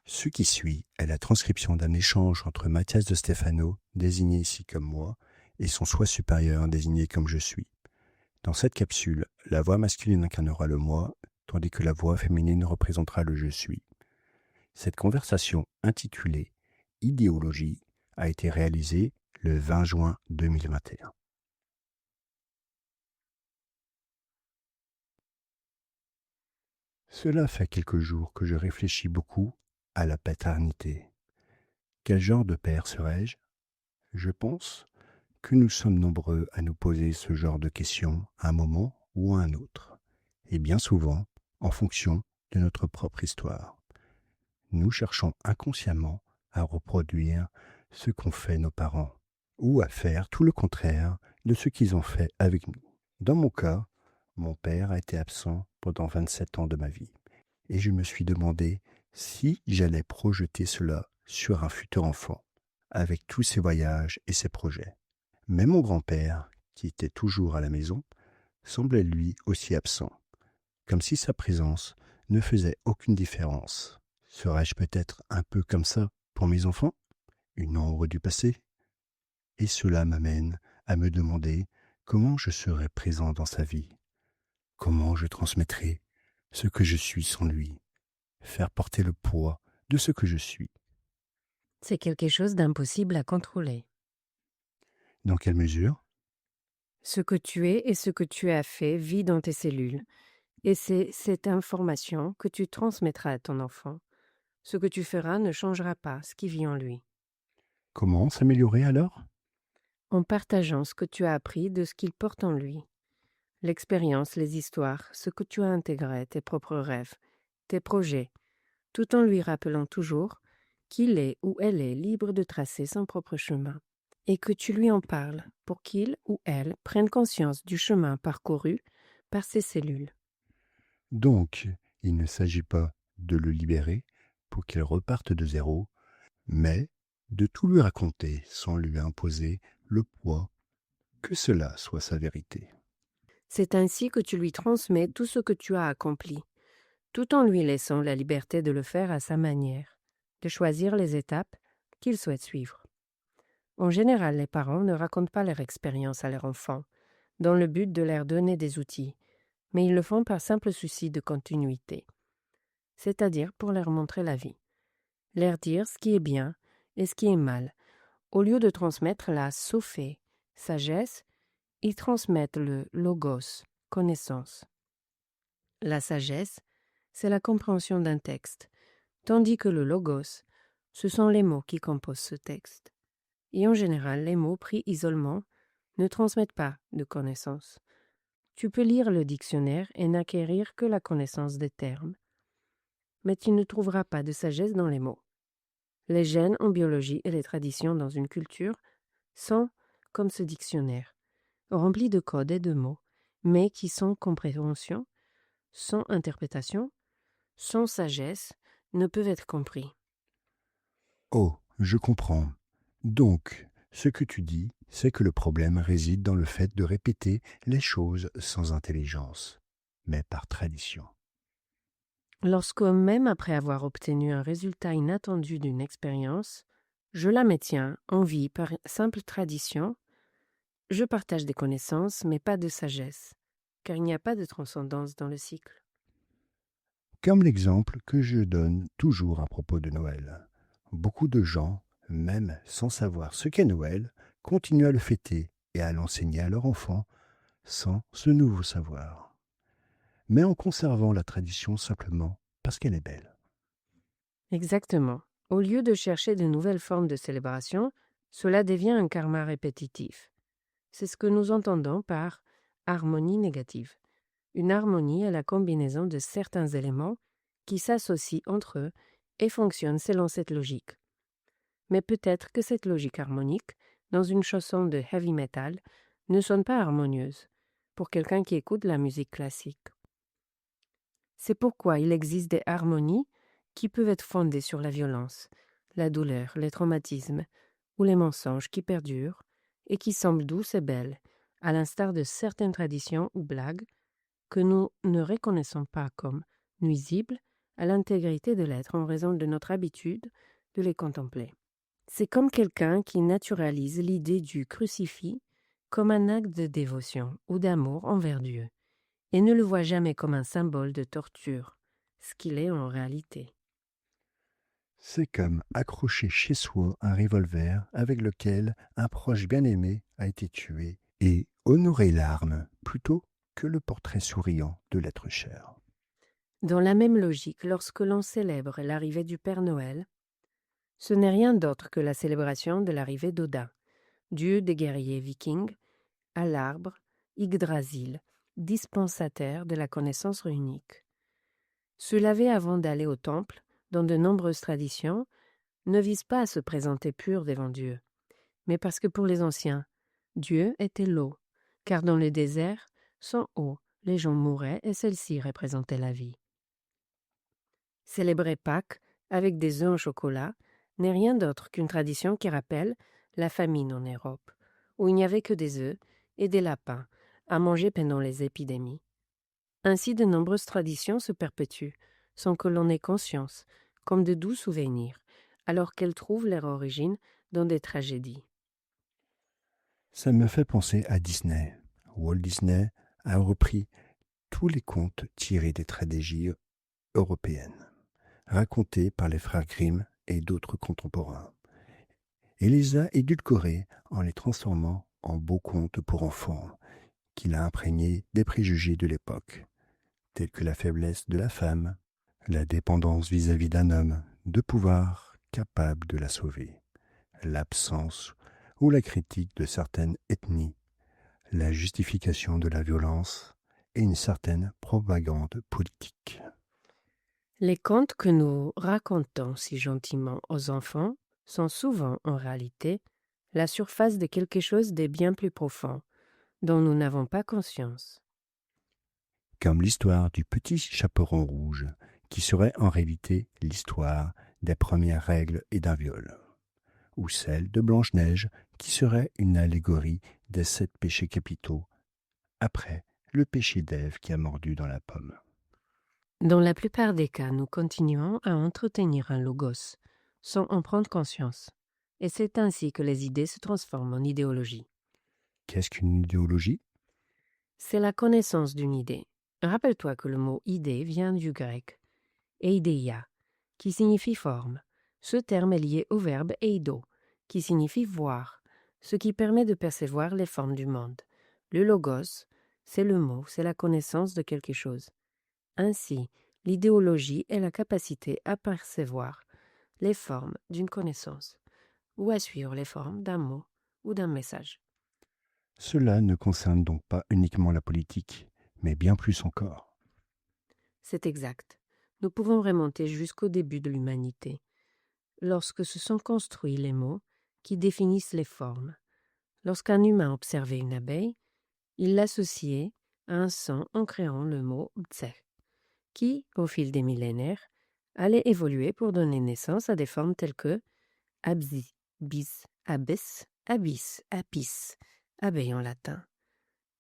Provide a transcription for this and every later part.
Ce qui suit est la transcription d'un échange entre Mathias de Stefano, désigné ici comme moi, et son soi supérieur, désigné comme je suis. Dans cette capsule, la voix masculine incarnera le moi, tandis que la voix féminine représentera le je suis. Cette conversation intitulée « Idéologie » a été réalisée le 20 juin 2021. Cela fait quelques jours que je réfléchis beaucoup à la paternité. Quel genre de père serais-je ? Je pense que nous sommes nombreux à nous poser ce genre de questions à un moment ou à un autre, et bien souvent en fonction de notre propre histoire. Nous cherchons inconsciemment à reproduire ce qu'ont fait nos parents, ou à faire tout le contraire de ce qu'ils ont fait avec nous. Dans mon cas, mon père a été absent pendant 27 ans de ma vie, et je me suis demandé si j'allais projeter cela sur un futur enfant, avec tous ses voyages et ses projets. Mais mon grand-père, qui était toujours à la maison, semblait lui aussi absent, comme si sa présence ne faisait aucune différence. Serais-je peut-être un peu comme ça pour mes enfants, une ombre du passé ? Et cela m'amène à me demander comment je serais présent dans sa vie, comment je transmettrais ce que je suis sans lui, faire porter le poids de ce que je suis. C'est quelque chose d'impossible à contrôler. Dans quelle mesure ? Ce que tu es et ce que tu as fait vit dans tes cellules. Et c'est cette information que tu transmettras à ton enfant. Ce que tu feras ne changera pas ce qui vit en lui. Comment s'améliorer alors ? En partageant ce que tu as appris de ce qu'il porte en lui. L'expérience, les histoires, ce que tu as intégré, tes propres rêves, tes projets, tout en lui rappelant toujours qu'il est ou elle est libre de tracer son propre chemin. Et que tu lui en parles pour qu'il ou elle prenne conscience du chemin parcouru par ses cellules. Donc, il ne s'agit pas de le libérer pour qu'il reparte de zéro, mais de tout lui raconter sans lui imposer le poids que cela soit sa vérité. C'est ainsi que tu lui transmets tout ce que tu as accompli, tout en lui laissant la liberté de le faire à sa manière, de choisir les étapes qu'il souhaite suivre. En général, les parents ne racontent pas leur expérience à leurs enfants, dans le but de leur donner des outils, mais ils le font par simple souci de continuité, c'est-à-dire pour leur montrer la vie, leur dire ce qui est bien et ce qui est mal. Au lieu de transmettre la sophé, sagesse, ils transmettent le logos, connaissance. La sagesse, c'est la compréhension d'un texte, tandis que le logos, ce sont les mots qui composent ce texte. Et en général, les mots pris isolement ne transmettent pas de connaissance. Tu peux lire le dictionnaire et n'acquérir que la connaissance des termes, mais tu ne trouveras pas de sagesse dans les mots. Les gènes en biologie et les traditions dans une culture sont comme ce dictionnaire, remplis de codes et de mots, mais qui sans compréhension, sans interprétation, sans sagesse, ne peuvent être compris. Oh, je comprends. Donc, ce que tu dis, c'est que le problème réside dans le fait de répéter les choses sans intelligence, mais par tradition. Lorsque, même après avoir obtenu un résultat inattendu d'une expérience, je la maintiens en vie par simple tradition, je partage des connaissances, mais pas de sagesse, car il n'y a pas de transcendance dans le cycle. Comme l'exemple que je donne toujours à propos de Noël. Beaucoup de gens, même sans savoir ce qu'est Noël, continuent à le fêter et à l'enseigner à leurs enfants sans ce nouveau savoir, mais en conservant la tradition simplement parce qu'elle est belle. Exactement. Au lieu de chercher de nouvelles formes de célébration, cela devient un karma répétitif. C'est ce que nous entendons par harmonie négative. Une harmonie est la combinaison de certains éléments qui s'associent entre eux et fonctionnent selon cette logique. Mais peut-être que cette logique harmonique, dans une chanson de heavy metal, ne sonne pas harmonieuse pour quelqu'un qui écoute la musique classique. C'est pourquoi il existe des harmonies qui peuvent être fondées sur la violence, la douleur, les traumatismes ou les mensonges qui perdurent et qui semblent douces et belles, à l'instar de certaines traditions ou blagues que nous ne reconnaissons pas comme nuisibles à l'intégrité de l'être en raison de notre habitude de les contempler. C'est comme quelqu'un qui naturalise l'idée du crucifix comme un acte de dévotion ou d'amour envers Dieu, et ne le voit jamais comme un symbole de torture, ce qu'il est en réalité. C'est comme accrocher chez soi un revolver avec lequel un proche bien-aimé a été tué et honorer l'arme plutôt que le portrait souriant de l'être cher. Dans la même logique, lorsque l'on célèbre l'arrivée du Père Noël, ce n'est rien d'autre que la célébration de l'arrivée d'Odin, dieu des guerriers vikings, à l'arbre Yggdrasil, dispensateur de la connaissance runique. Se laver avant d'aller au temple, dans de nombreuses traditions, ne vise pas à se présenter pur devant Dieu, mais parce que pour les anciens, Dieu était l'eau, car dans le désert, sans eau, les gens mouraient et celle-ci représentait la vie. Célébrer Pâques avec des œufs au chocolat n'est rien d'autre qu'une tradition qui rappelle la famine en Europe, où il n'y avait que des œufs et des lapins à manger pendant les épidémies. Ainsi, de nombreuses traditions se perpétuent, sans que l'on ait conscience, comme de doux souvenirs, alors qu'elles trouvent leur origine dans des tragédies. Ça me fait penser à Disney. Walt Disney a repris tous les contes tirés des tragédies européennes, racontés par les frères Grimm et d'autres contemporains, et les a édulcorés en les transformant en beaux contes pour enfants, qu'il a imprégnés des préjugés de l'époque, tels que la faiblesse de la femme, la dépendance vis-à-vis d'un homme, de pouvoir capable de la sauver, l'absence ou la critique de certaines ethnies, la justification de la violence et une certaine propagande politique. Les contes que nous racontons si gentiment aux enfants sont souvent, en réalité, la surface de quelque chose de bien plus profond, dont nous n'avons pas conscience. Comme l'histoire du petit chaperon rouge, qui serait en réalité l'histoire des premières règles et d'un viol, ou celle de Blanche-Neige, qui serait une allégorie des 7 péchés capitaux, après le péché d'Ève qui a mordu dans la pomme. Dans la plupart des cas, nous continuons à entretenir un logos, sans en prendre conscience, et c'est ainsi que les idées se transforment en idéologie. Qu'est-ce qu'une idéologie? C'est la connaissance d'une idée. Rappelle-toi que le mot idée vient du grec eideia, qui signifie forme. Ce terme est lié au verbe eido, qui signifie voir, ce qui permet de percevoir les formes du monde. Le logos, c'est le mot, c'est la connaissance de quelque chose. Ainsi, l'idéologie est la capacité à percevoir les formes d'une connaissance, ou à suivre les formes d'un mot ou d'un message. Cela ne concerne donc pas uniquement la politique, mais bien plus encore. C'est exact. Nous pouvons remonter jusqu'au début de l'humanité, lorsque se sont construits les mots qui définissent les formes. Lorsqu'un humain observait une abeille, il l'associait à un son en créant le mot btse, qui, au fil des millénaires, allait évoluer pour donner naissance à des formes telles que absi, bis, abyss, abyss, apis, abeille en latin,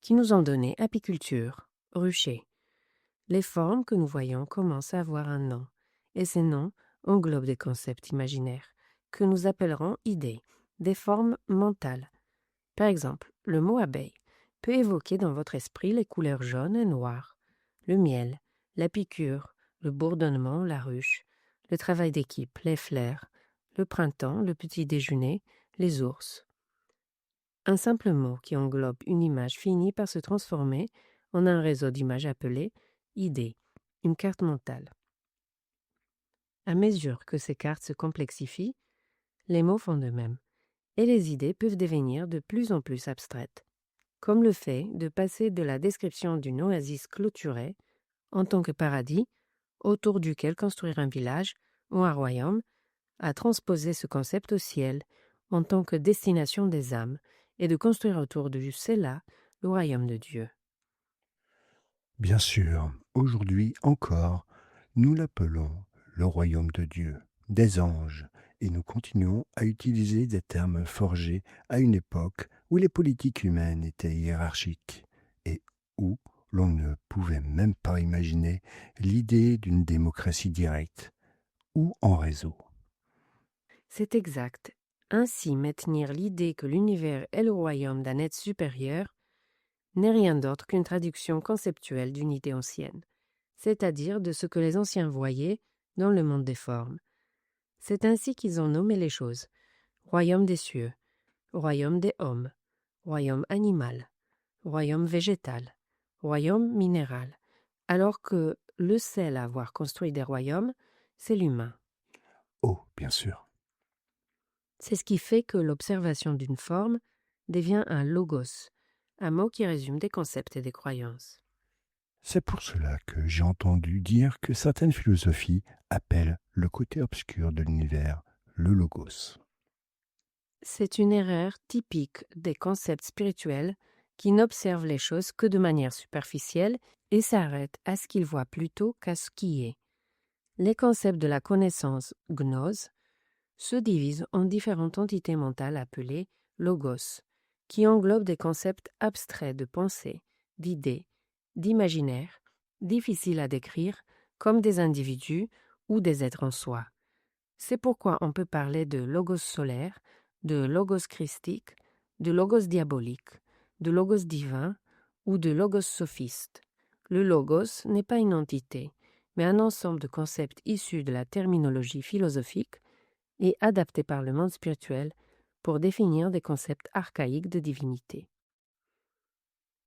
qui nous ont donné apiculture, rucher. Les formes que nous voyons commencent à avoir un nom, et ces noms englobent des concepts imaginaires, que nous appellerons idées, des formes mentales. Par exemple, le mot abeille peut évoquer dans votre esprit les couleurs jaunes et noires, le miel, la piqûre, le bourdonnement, la ruche, le travail d'équipe, les fleurs, le printemps, le petit déjeuner, les ours. Un simple mot qui englobe une image finit par se transformer en un réseau d'images appelé idée, une carte mentale. À mesure que ces cartes se complexifient, les mots font de même, et les idées peuvent devenir de plus en plus abstraites, comme le fait de passer de la description d'une oasis clôturée en tant que paradis, autour duquel construire un village ou un royaume, à transposer ce concept au ciel en tant que destination des âmes et de construire autour de cela le royaume de Dieu. Bien sûr, aujourd'hui encore, nous l'appelons le royaume de Dieu, des anges, et nous continuons à utiliser des termes forgés à une époque où les politiques humaines étaient hiérarchiques et où l'on ne pouvait même pas imaginer l'idée d'une démocratie directe ou en réseau. C'est exact. Ainsi, maintenir l'idée que l'univers est le royaume d'un être supérieur n'est rien d'autre qu'une traduction conceptuelle d'une idée ancienne, c'est-à-dire de ce que les anciens voyaient dans le monde des formes. C'est ainsi qu'ils ont nommé les choses: royaume des cieux, royaume des hommes, royaume animal, royaume végétal, royaume minéral, alors que le seul à avoir construit des royaumes, c'est l'humain. Oh, bien sûr. C'est ce qui fait que l'observation d'une forme devient un logos, un mot qui résume des concepts et des croyances. C'est pour cela que j'ai entendu dire que certaines philosophies appellent le côté obscur de l'univers le logos. C'est une erreur typique des concepts spirituels qui n'observent les choses que de manière superficielle et s'arrêtent à ce qu'ils voient plutôt qu'à ce qui est. Les concepts de la connaissance gnose se divisent en différentes entités mentales appelées logos, qui englobent des concepts abstraits de pensée, d'idées, d'imaginaire, difficiles à décrire comme des individus ou des êtres en soi. C'est pourquoi on peut parler de logos solaire, de logos christique, de logos diabolique, de logos divin ou de logos sophiste. Le logos n'est pas une entité, mais un ensemble de concepts issus de la terminologie philosophique et adaptés par le monde spirituel pour définir des concepts archaïques de divinité.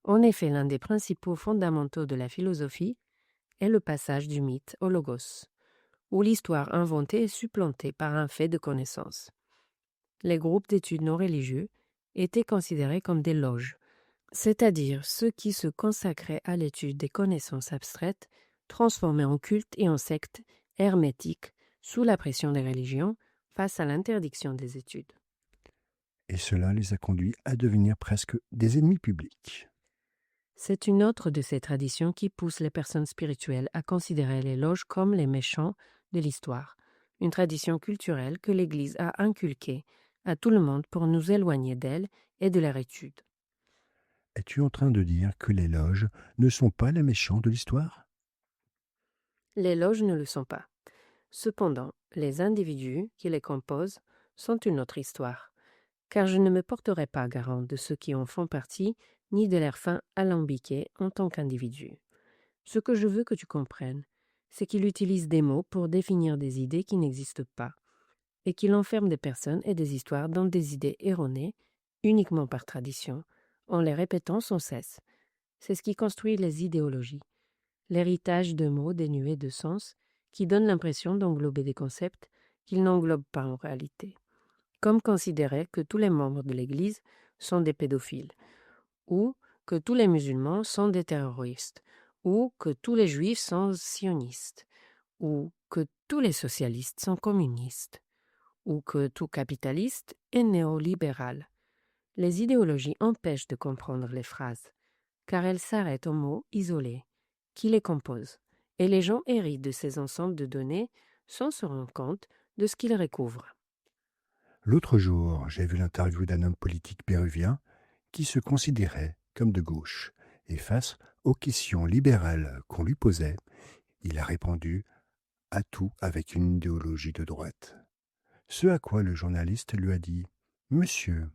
En effet, l'un des principaux fondamentaux de la philosophie est le passage du mythe au logos, où l'histoire inventée est supplantée par un fait de connaissance. Les groupes d'études non religieux étaient considérés comme des loges, c'est-à-dire ceux qui se consacraient à l'étude des connaissances abstraites, transformées en cultes et en sectes hermétiques sous la pression des religions face à l'interdiction des études. Et cela les a conduits à devenir presque des ennemis publics. C'est une autre de ces traditions qui pousse les personnes spirituelles à considérer les loges comme les méchants de l'histoire, une tradition culturelle que l'Église a inculquée à tout le monde pour nous éloigner d'elle et de leur étude. Es-tu en train de dire que les loges ne sont pas les méchants de l'histoire? Les loges ne le sont pas. Cependant, les individus qui les composent sont une autre histoire, car je ne me porterai pas garant de ceux qui en font partie, ni de leurs fins alambiquées en tant qu'individus. Ce que je veux que tu comprennes, c'est qu'il utilise des mots pour définir des idées qui n'existent pas, et qu'il enferme des personnes et des histoires dans des idées erronées, uniquement par tradition, en les répétant sans cesse. C'est ce qui construit les idéologies, l'héritage de mots dénués de sens qui donne l'impression d'englober des concepts qu'ils n'englobent pas en réalité, comme considérer que tous les membres de l'Église sont des pédophiles, ou que tous les musulmans sont des terroristes, ou que tous les juifs sont sionistes, ou que tous les socialistes sont communistes, ou que tout capitaliste est néolibéral. Les idéologies empêchent de comprendre les phrases, car elles s'arrêtent aux mots isolés, qui les composent, et les gens héritent de ces ensembles de données sans se rendre compte de ce qu'ils recouvrent. L'autre jour, j'ai vu l'interview d'un homme politique péruvien qui se considérait comme de gauche, et face aux questions libérales qu'on lui posait, il a répondu à tout avec une idéologie de droite. Ce à quoi le journaliste lui a dit: Monsieur,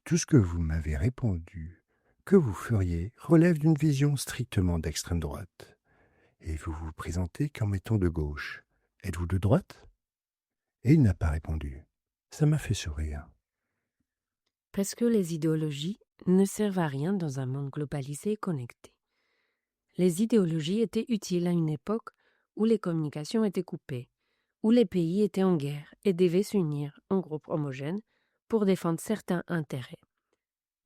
tout ce que vous m'avez répondu, que vous feriez, relève d'une vision strictement d'extrême droite. Et vous vous présentez comme étant de gauche. Êtes-vous de droite? Et il n'a pas répondu. Ça m'a fait sourire. Parce que les idéologies ne servent à rien dans un monde globalisé et connecté. Les idéologies étaient utiles à une époque où les communications étaient coupées, où les pays étaient en guerre et devaient s'unir en groupes homogènes pour défendre certains intérêts.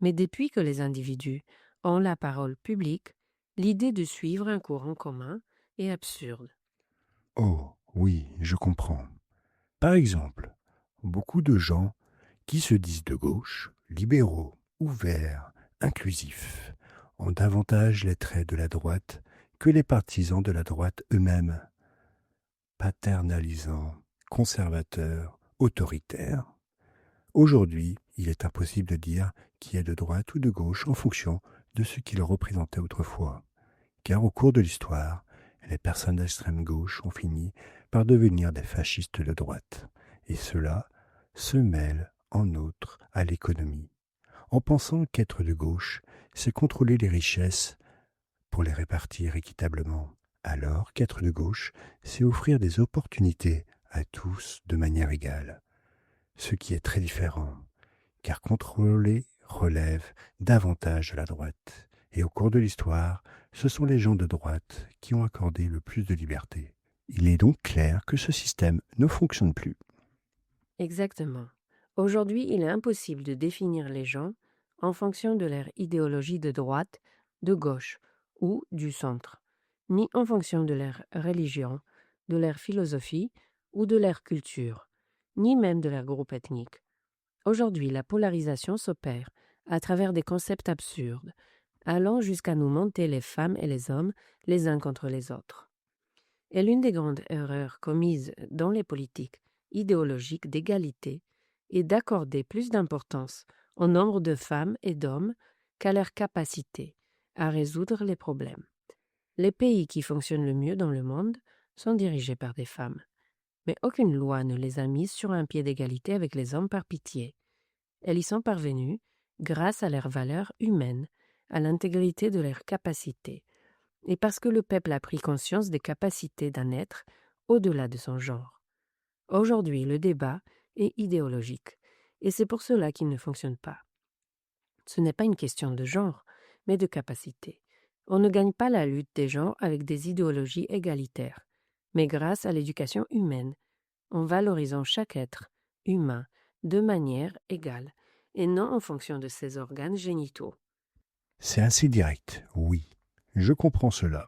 Mais depuis que les individus ont la parole publique, l'idée de suivre un courant commun est absurde. Oh, oui, je comprends. Par exemple, beaucoup de gens qui se disent de gauche, libéraux, ouverts, inclusifs, ont davantage les traits de la droite que les partisans de la droite eux-mêmes, paternalisants, conservateurs, autoritaires. Aujourd'hui, il est impossible de dire qui est de droite ou de gauche en fonction de ce qu'il représentait autrefois, car au cours de l'histoire, les personnes d'extrême gauche ont fini par devenir des fascistes de droite, et cela se mêle en outre à l'économie, en pensant qu'être de gauche, c'est contrôler les richesses pour les répartir équitablement, alors qu'être de gauche, c'est offrir des opportunités à tous de manière égale, ce qui est très différent, car contrôler relève davantage de la droite, et au cours de l'histoire, ce sont les gens de droite qui ont accordé le plus de liberté. Il est donc clair que ce système ne fonctionne plus. Exactement. Aujourd'hui, il est impossible de définir les gens en fonction de leur idéologie de droite, de gauche ou du centre, ni en fonction de leur religion, de leur philosophie ou de leur culture, ni même de leur groupe ethnique. Aujourd'hui, la polarisation s'opère à travers des concepts absurdes, allant jusqu'à nous monter les femmes et les hommes les uns contre les autres. Et l'une des grandes erreurs commises dans les politiques idéologiques d'égalité est d'accorder plus d'importance au nombre de femmes et d'hommes qu'à leur capacité à résoudre les problèmes. Les pays qui fonctionnent le mieux dans le monde sont dirigés par des femmes, mais aucune loi ne les a mises sur un pied d'égalité avec les hommes par pitié. Elles y sont parvenues grâce à leurs valeurs humaines, à l'intégrité de leurs capacités, et parce que le peuple a pris conscience des capacités d'un être au-delà de son genre. Aujourd'hui, le débat est idéologique, et c'est pour cela qu'il ne fonctionne pas. Ce n'est pas une question de genre, mais de capacité. On ne gagne pas la lutte des genres avec des idéologies égalitaires, mais grâce à l'éducation humaine, en valorisant chaque être humain de manière égale, et non en fonction de ses organes génitaux. C'est assez direct, oui. Je comprends cela.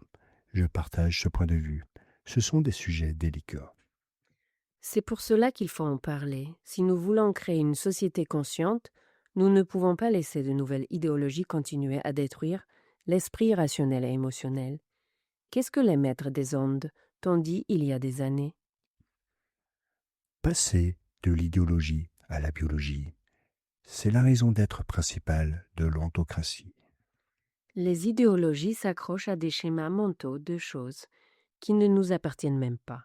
Je partage ce point de vue. Ce sont des sujets délicats. C'est pour cela qu'il faut en parler. Si nous voulons créer une société consciente, nous ne pouvons pas laisser de nouvelles idéologies continuer à détruire l'esprit rationnel et émotionnel. Qu'est-ce que les maîtres des ondes t'ont dit il y a des années? Passer de l'idéologie à la biologie, c'est la raison d'être principale de l'ontocratie. Les idéologies s'accrochent à des schémas mentaux de choses qui ne nous appartiennent même pas,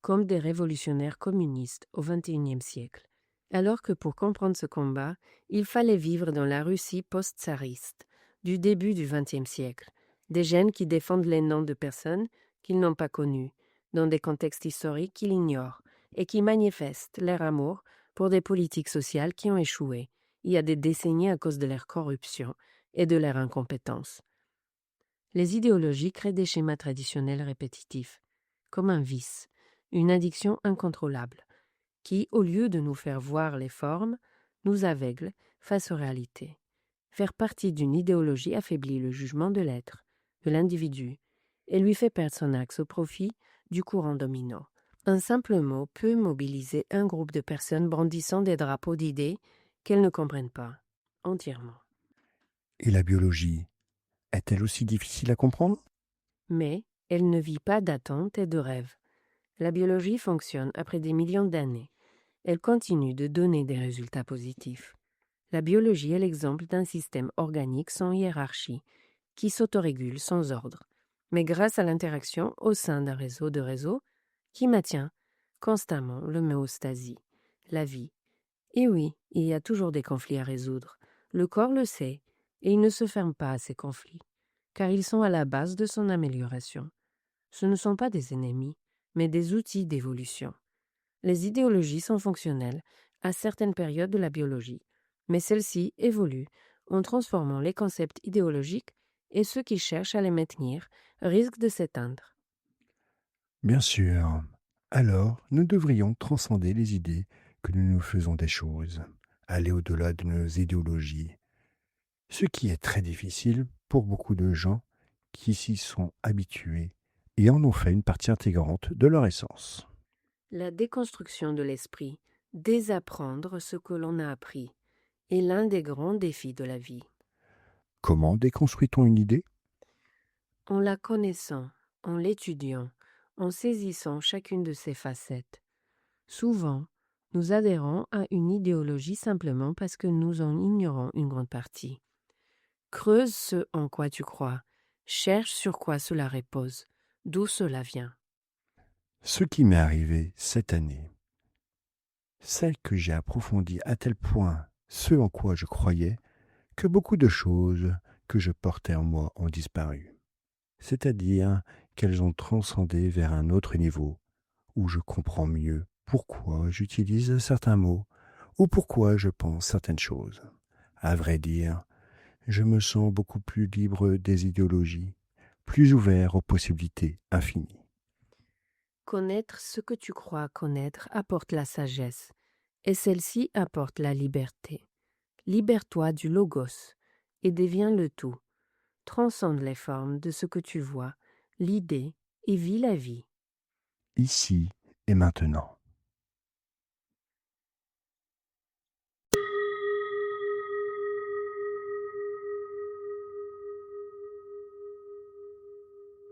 comme des révolutionnaires communistes au XXIe siècle. Alors que pour comprendre ce combat, il fallait vivre dans la Russie post-tsariste du début du XXe siècle, des jeunes qui défendent les noms de personnes qu'ils n'ont pas connues, dans des contextes historiques qu'ils ignorent, et qui manifestent leur amour pour des politiques sociales qui ont échoué il y a des décennies à cause de leur corruption et de leur incompétence. Les idéologies créent des schémas traditionnels répétitifs, comme un vice, une addiction incontrôlable, qui, au lieu de nous faire voir les formes, nous aveugle face aux réalités. Faire partie d'une idéologie affaiblit le jugement de l'être, de l'individu, et lui fait perdre son axe au profit du courant dominant. Un simple mot peut mobiliser un groupe de personnes brandissant des drapeaux d'idées qu'elles ne comprennent pas entièrement. Et la biologie est-elle aussi difficile à comprendre? Mais elle ne vit pas d'attentes et de rêves. La biologie fonctionne après des millions d'années. Elle continue de donner des résultats positifs. La biologie est l'exemple d'un système organique sans hiérarchie, qui s'autorégule sans ordre, mais grâce à l'interaction au sein d'un réseau de réseaux qui maintient constamment l'homéostasie, la vie. Et oui, il y a toujours des conflits à résoudre. Le corps le sait, et il ne se ferme pas à ces conflits, car ils sont à la base de son amélioration. Ce ne sont pas des ennemis, mais des outils d'évolution. Les idéologies sont fonctionnelles à certaines périodes de la biologie, mais celles-ci évoluent en transformant les concepts idéologiques et ceux qui cherchent à les maintenir risquent de s'éteindre. Bien sûr. Alors, nous devrions transcender les idées que nous nous faisons des choses, aller au-delà de nos idéologies, ce qui est très difficile pour beaucoup de gens qui s'y sont habitués et en ont fait une partie intégrante de leur essence. La déconstruction de l'esprit, désapprendre ce que l'on a appris, est l'un des grands défis de la vie. Comment déconstruit-on une idée? En la connaissant, en l'étudiant, en saisissant chacune de ses facettes. Souvent, nous adhérons à une idéologie simplement parce que nous en ignorons une grande partie. Creuse ce en quoi tu crois, cherche sur quoi cela repose, d'où cela vient. Ce qui m'est arrivé cette année, c'est que j'ai approfondi à tel point ce en quoi je croyais que beaucoup de choses que je portais en moi ont disparu. C'est-à-dire qu'elles ont transcendé vers un autre niveau, où je comprends mieux pourquoi j'utilise certains mots ou pourquoi je pense certaines choses. À vrai dire, je me sens beaucoup plus libre des idéologies, plus ouvert aux possibilités infinies. Connaître ce que tu crois connaître apporte la sagesse, et celle-ci apporte la liberté. Libère-toi du logos, et deviens le tout. Transcende les formes de ce que tu vois, l'idée, et vis la vie. Ici et maintenant.